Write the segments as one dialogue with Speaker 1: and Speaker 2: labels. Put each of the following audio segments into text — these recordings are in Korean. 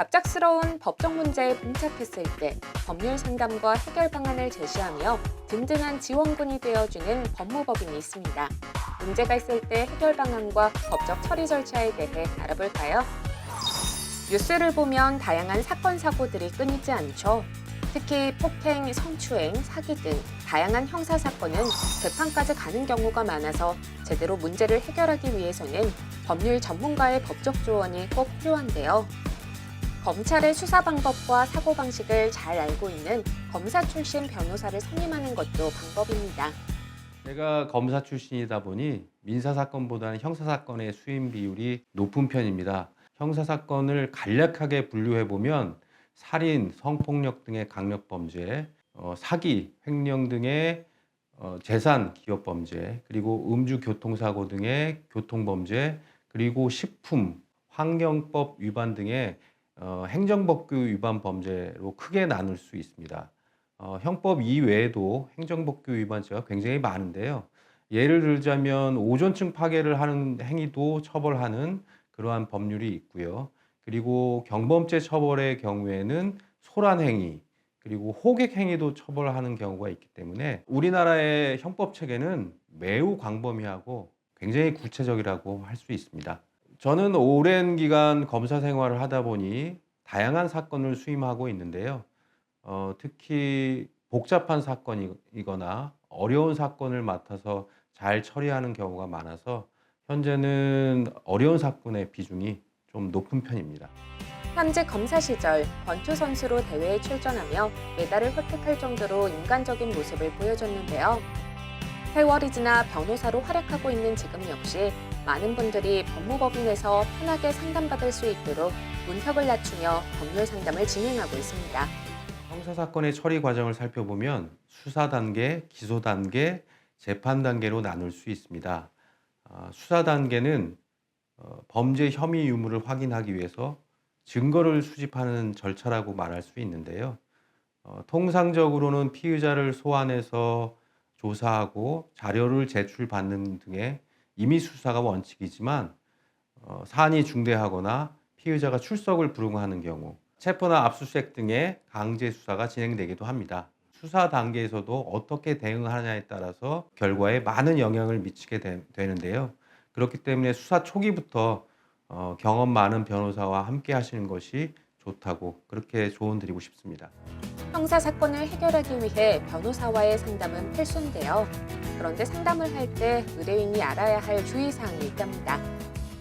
Speaker 1: 갑작스러운 법적 문제에 봉착했을 때 법률 상담과 해결 방안을 제시하며 든든한 지원군이 되어주는 법무법인이 있습니다. 문제가 있을 때 해결 방안과 법적 처리 절차에 대해 알아볼까요? 뉴스를 보면 다양한 사건, 사고들이 끊이지 않죠. 특히 폭행, 성추행, 사기 등 다양한 형사 사건은 재판까지 가는 경우가 많아서 제대로 문제를 해결하기 위해서는 법률 전문가의 법적 조언이 꼭 필요한데요. 검찰의 수사 방법과 사고 방식을 잘 알고 있는 검사 출신 변호사를 선임하는 것도 방법입니다.
Speaker 2: 제가 검사 출신이다 보니 민사사건보다는 형사사건의 수임 비율이 높은 편입니다. 형사사건을 간략하게 분류해보면 살인, 성폭력 등의 강력범죄, 사기, 횡령 등의 재산 기업범죄, 그리고 음주교통사고 등의 교통범죄, 그리고 식품, 환경법 위반 등의 행정법규 위반 범죄로 크게 나눌 수 있습니다. 형법 이외에도 행정법규 위반죄가 굉장히 많은데요. 예를 들자면 오존층 파괴를 하는 행위도 처벌하는 그러한 법률이 있고요. 그리고 경범죄 처벌의 경우에는 소란행위, 그리고 호객행위도 처벌하는 경우가 있기 때문에 우리나라의 형법 체계는 매우 광범위하고 굉장히 구체적이라고 할 수 있습니다. 저는 오랜 기간 검사 생활을 하다 보니 다양한 사건을 수임하고 있는데요. 특히 복잡한 사건이거나 어려운 사건을 맡아서 잘 처리하는 경우가 많아서 현재는 어려운 사건의 비중이 좀 높은 편입니다.
Speaker 1: 현재 검사 시절 권투 선수로 대회에 출전하며 메달을 획득할 정도로 인간적인 모습을 보여줬는데요. 세월이 지나 변호사로 활약하고 있는 지금 역시 많은 분들이 법무법인에서 편하게 상담받을 수 있도록 문턱을 낮추며 법률 상담을 진행하고 있습니다.
Speaker 2: 형사사건의 처리 과정을 살펴보면 수사 단계, 기소 단계, 재판 단계로 나눌 수 있습니다. 수사 단계는 범죄 혐의 유무를 확인하기 위해서 증거를 수집하는 절차라고 말할 수 있는데요. 통상적으로는 피의자를 소환해서 조사하고 자료를 제출받는 등의 임의 수사가 원칙이지만 사안이 중대하거나 피의자가 출석을 불응하는 경우 체포나 압수수색 등의 강제 수사가 진행되기도 합니다. 수사 단계에서도 어떻게 대응하느냐에 따라서 결과에 많은 영향을 미치게 되는데요. 그렇기 때문에 수사 초기부터 경험 많은 변호사와 함께 하시는 것이 좋다고 그렇게 조언드리고 싶습니다.
Speaker 1: 형사 사건을 해결하기 위해 변호사와의 상담은 필수인데요. 그런데 상담을 할 때 의뢰인이 알아야 할 주의사항이 있답니다.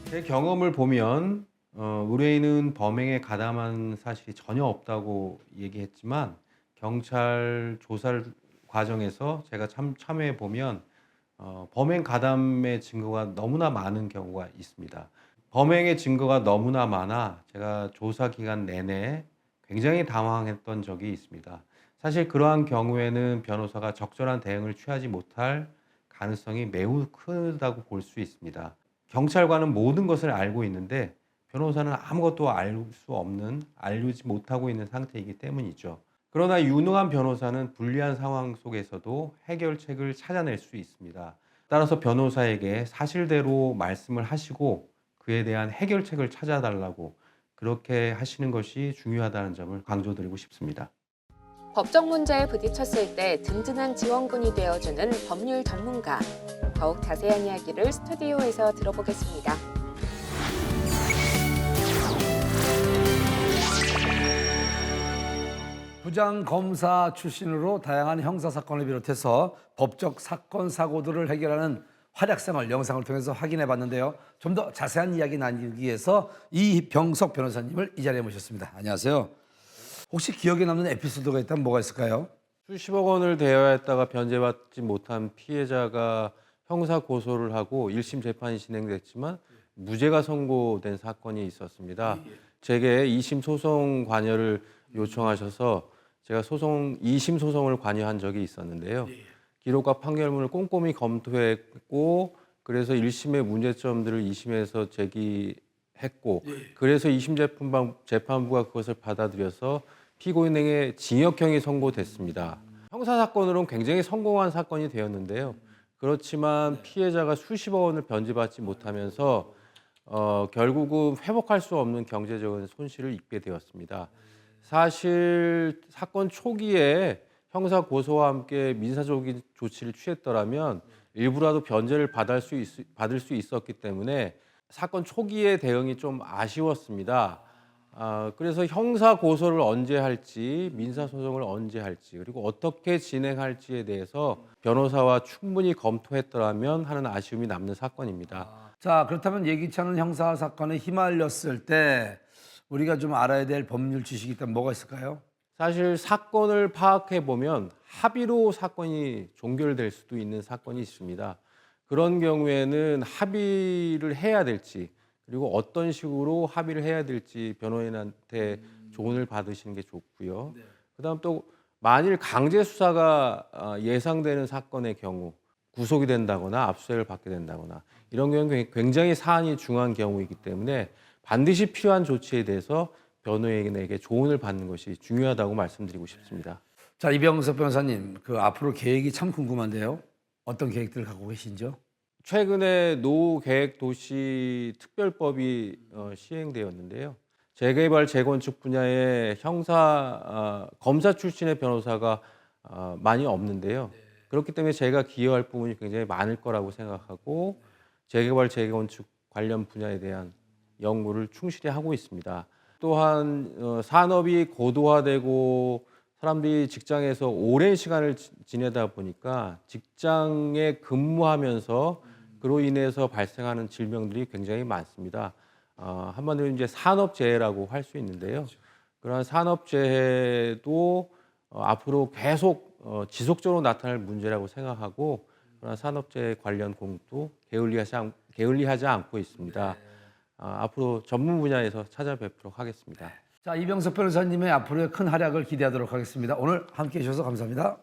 Speaker 2: 제 경험을 보면 의뢰인은 범행에 가담한 사실이 전혀 없다고 얘기했지만 경찰 조사 과정에서 제가 참여해 보면 범행 가담의 증거가 너무나 많은 경우가 있습니다. 범행의 증거가 너무나 많아 제가 조사 기간 내내 굉장히 당황했던 적이 있습니다. 사실 그러한 경우에는 변호사가 적절한 대응을 취하지 못할 가능성이 매우 크다고 볼 수 있습니다. 경찰관은 모든 것을 알고 있는데 변호사는 아무것도 알 수 없는, 알지 못하고 있는 상태이기 때문이죠. 그러나 유능한 변호사는 불리한 상황 속에서도 해결책을 찾아낼 수 있습니다. 따라서 변호사에게 사실대로 말씀을 하시고 그에 대한 해결책을 찾아달라고 그렇게 하시는 것이 중요하다는 점을 강조드리고 싶습니다.
Speaker 1: 법적 문제에 부딪혔을 때 든든한 지원군이 되어주는 법률 전문가. 더욱 자세한 이야기를 스튜디오에서 들어보겠습니다.
Speaker 3: 부장검사 출신으로 다양한 형사사건을 비롯해서 법적 사건, 사고들을 해결하는 활약생활 영상을 통해서 확인해 봤는데요. 좀 더 자세한 이야기 나누기 위해서 이병석 변호사님을 이 자리에 모셨습니다. 안녕하세요. 혹시 기억에 남는 에피소드가 있다면 뭐가 있을까요?
Speaker 2: 수십억 원을 대여했다가 변제받지 못한 피해자가 형사 고소를 하고 1심 재판이 진행됐지만 무죄가 선고된 사건이 있었습니다. 제게 2심 소송 관여를 요청하셔서 제가 2심 소송을 관여한 적이 있었는데요. 기록과 판결문을 꼼꼼히 검토했고 그래서 1심의 문제점들을 2심에서 제기했고 그래서 2심 재판부가 그것을 받아들여서 피고인에게 징역형이 선고됐습니다. 형사사건으로는 굉장히 성공한 사건이 되었는데요. 그렇지만 피해자가 수십억 원을 변제받지 못하면서 결국은 회복할 수 없는 경제적인 손실을 입게 되었습니다. 사실 사건 초기에 형사 고소와 함께 민사적인 조치를 취했더라면 일부라도 변제를 받을 수 있었기 때문에 사건 초기의 대응이 좀 아쉬웠습니다. 그래서 형사 고소를 언제 할지, 민사 소송을 언제 할지, 그리고 어떻게 진행할지에 대해서 변호사와 충분히 검토했더라면 하는 아쉬움이 남는 사건입니다.
Speaker 3: 자, 그렇다면 예기치 않은 형사 사건에 휘말렸을 때 우리가 좀 알아야 될 법률 지식이 있다면 뭐가 있을까요?
Speaker 2: 사실 사건을 파악해 보면 합의로 사건이 종결될 수도 있는 사건이 있습니다. 그런 경우에는 합의를 해야 될지, 그리고 어떤 식으로 합의를 해야 될지 변호인한테 조언을 받으시는 게 좋고요. 그다음 또 만일 강제 수사가 예상되는 사건의 경우 구속이 된다거나 압수수색을 받게 된다거나 이런 경우는 굉장히 사안이 중요한 경우이기 때문에 반드시 필요한 조치에 대해서 변호인에게 조언을 받는 것이 중요하다고 말씀드리고 싶습니다.
Speaker 3: 자, 이병석 변호사님, 그 앞으로 계획이 참 궁금한데요. 어떤 계획들을 갖고 계신지요?
Speaker 2: 최근에 노계획도시 특별법이 시행되었는데요. 재개발, 재건축 분야의 검사 출신의 변호사가 많이 없는데요. 그렇기 때문에 제가 기여할 부분이 굉장히 많을 거라고 생각하고 재개발, 재건축 관련 분야에 대한 연구를 충실히 하고 있습니다. 또한 산업이 고도화되고 사람들이 직장에서 오랜 시간을 지내다 보니까 직장에 근무하면서 그로 인해서 발생하는 질병들이 굉장히 많습니다. 한마디로 이제 산업재해라고 할 수 있는데요. 그러한 산업재해도 앞으로 계속 지속적으로 나타날 문제라고 생각하고 그러한 산업재해 관련 공부도 게을리하지 않고 있습니다. 앞으로 전문 분야에서 찾아뵙도록 하겠습니다.
Speaker 3: 자, 이병석 변호사님의 앞으로의 큰 활약을 기대하도록 하겠습니다. 오늘 함께해 주셔서 감사합니다.